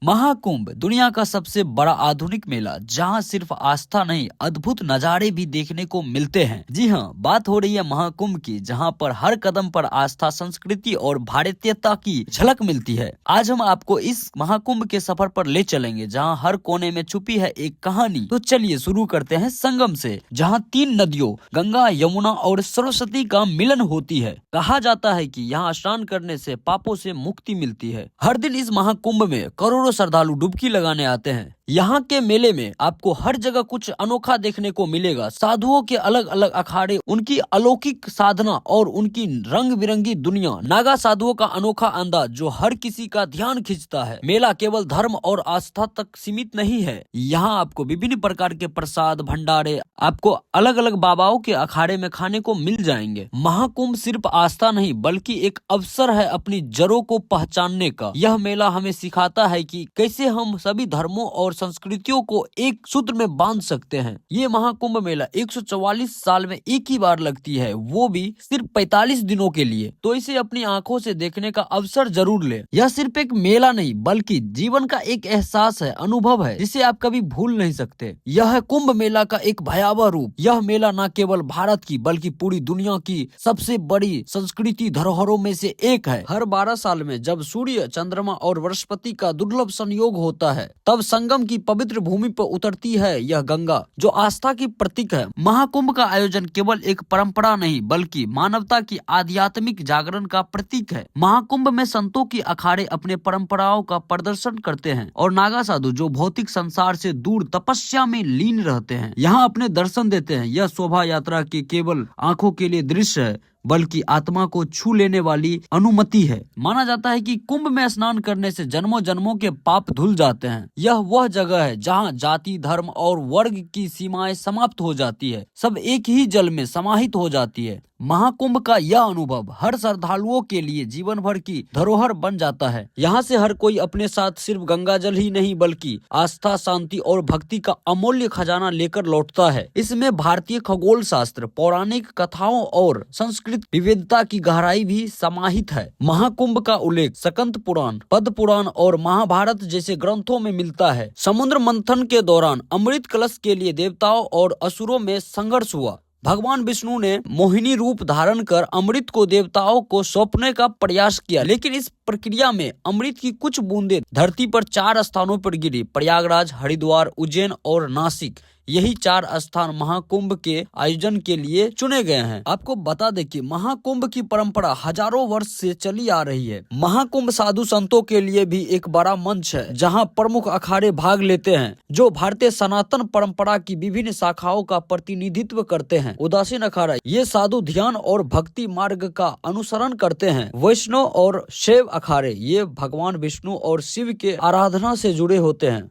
महाकुंभ दुनिया का सबसे बड़ा आधुनिक मेला जहां सिर्फ आस्था नहीं अद्भुत नजारे भी देखने को मिलते हैं। जी हाँ, बात हो रही है महाकुंभ की, जहां पर हर कदम पर आस्था, संस्कृति और भारतीयता की झलक मिलती है। आज हम आपको इस महाकुंभ के सफर पर ले चलेंगे जहां हर कोने में छुपी है एक कहानी। तो चलिए शुरू करते हैं संगम से, जहां तीन नदियों गंगा, यमुना और सरस्वती का मिलन होती है। कहा जाता है कि यहाँ स्नान करने से पापों से मुक्ति मिलती है। हर दिन इस महाकुंभ में करोड़ों श्रद्धालु डुबकी लगाने आते हैं। यहाँ के मेले में आपको हर जगह कुछ अनोखा देखने को मिलेगा। साधुओं के अलग अलग अखाड़े, उनकी अलौकिक साधना और उनकी रंग बिरंगी दुनिया। नागा साधुओं का अनोखा अंदाज जो हर किसी का ध्यान खींचता है। मेला केवल धर्म और आस्था तक सीमित नहीं है। यहाँ आपको विभिन्न प्रकार के प्रसाद, भंडारे आपको अलग अलग बाबाओं के अखाड़े में खाने को मिल जाएंगे। महाकुंभ सिर्फ आस्था नहीं बल्कि एक अवसर है अपनी जड़ों को पहचानने का। यह मेला हमें सिखाता है कि कैसे हम सभी धर्मों और संस्कृतियों को एक सूत्र में बांध सकते हैं। ये महाकुंभ मेला 144 साल में एक ही बार लगती है, वो भी सिर्फ 45 दिनों के लिए। तो इसे अपनी आंखों से देखने का अवसर जरूर ले। यह सिर्फ एक मेला नहीं बल्कि जीवन का एक एहसास है, अनुभव है, जिसे आप कभी भूल नहीं सकते। यह है कुंभ मेला का एक भयावह रूप। यह मेला न केवल भारत की बल्कि पूरी दुनिया की सबसे बड़ी संस्कृति धरोहरों में से एक है। हर 12 साल में जब सूर्य, चंद्रमा और बृहस्पति का दुर्लभ संयोग होता है, तब संगम की पवित्र भूमि पर उतरती है यह गंगा, जो आस्था की प्रतीक है। महाकुंभ का आयोजन केवल एक परंपरा नहीं बल्कि मानवता की आध्यात्मिक जागरण का प्रतीक है। महाकुंभ में संतों की अखाड़े अपने परंपराओं का प्रदर्शन करते हैं और नागा साधु जो भौतिक संसार से दूर तपस्या में लीन रहते हैं, यहाँ अपने दर्शन देते हैं। यह शोभा यात्रा के केवल आंखों के लिए दृश्य है बल्कि आत्मा को छू लेने वाली अनुमति है। माना जाता है कि कुंभ में स्नान करने से जन्मों जन्मों के पाप धुल जाते हैं। यह वह जगह है जहां जाति, धर्म और वर्ग की सीमाएं समाप्त हो जाती है, सब एक ही जल में समाहित हो जाती है। महाकुंभ का यह अनुभव हर श्रद्धालुओं के लिए जीवन भर की धरोहर बन जाता है। यहाँ से हर कोई अपने साथ सिर्फ गंगा जल ही नहीं बल्कि आस्था, शांति और भक्ति का अमूल्य खजाना लेकर लौटता है। इसमें भारतीय खगोल शास्त्र, पौराणिक कथाओं और संस्कृत विविधता की गहराई भी समाहित है। महाकुंभ का उल्लेख स्कंद पुराण, पद्म पुराण और महाभारत जैसे ग्रंथों में मिलता है। समुद्र मंथन के दौरान अमृत कलश के लिए देवताओं और असुरों में संघर्ष हुआ। भगवान विष्णु ने मोहिनी रूप धारण कर अमृत को देवताओं को सौंपने का प्रयास किया, लेकिन इस प्रक्रिया में अमृत की कुछ बूंदें धरती पर 4 स्थानों पर गिरी: प्रयागराज, हरिद्वार, उज्जैन और नासिक। यही 4 स्थान महाकुंभ के आयोजन के लिए चुने गए हैं। आपको बता दें कि महाकुंभ की परंपरा हजारों वर्ष से चली आ रही है। महाकुंभ साधु संतों के लिए भी एक बड़ा मंच है, जहां प्रमुख अखाड़े भाग लेते हैं जो भारतीय सनातन परंपरा की विभिन्न शाखाओं का प्रतिनिधित्व करते हैं। उदासीन अखाड़ा, ये साधु ध्यान और भक्ति मार्ग का अनुसरण करते हैं। वैष्णव और शैव अखाड़े, ये भगवान विष्णु और शिव के आराधना से जुड़े होते हैं।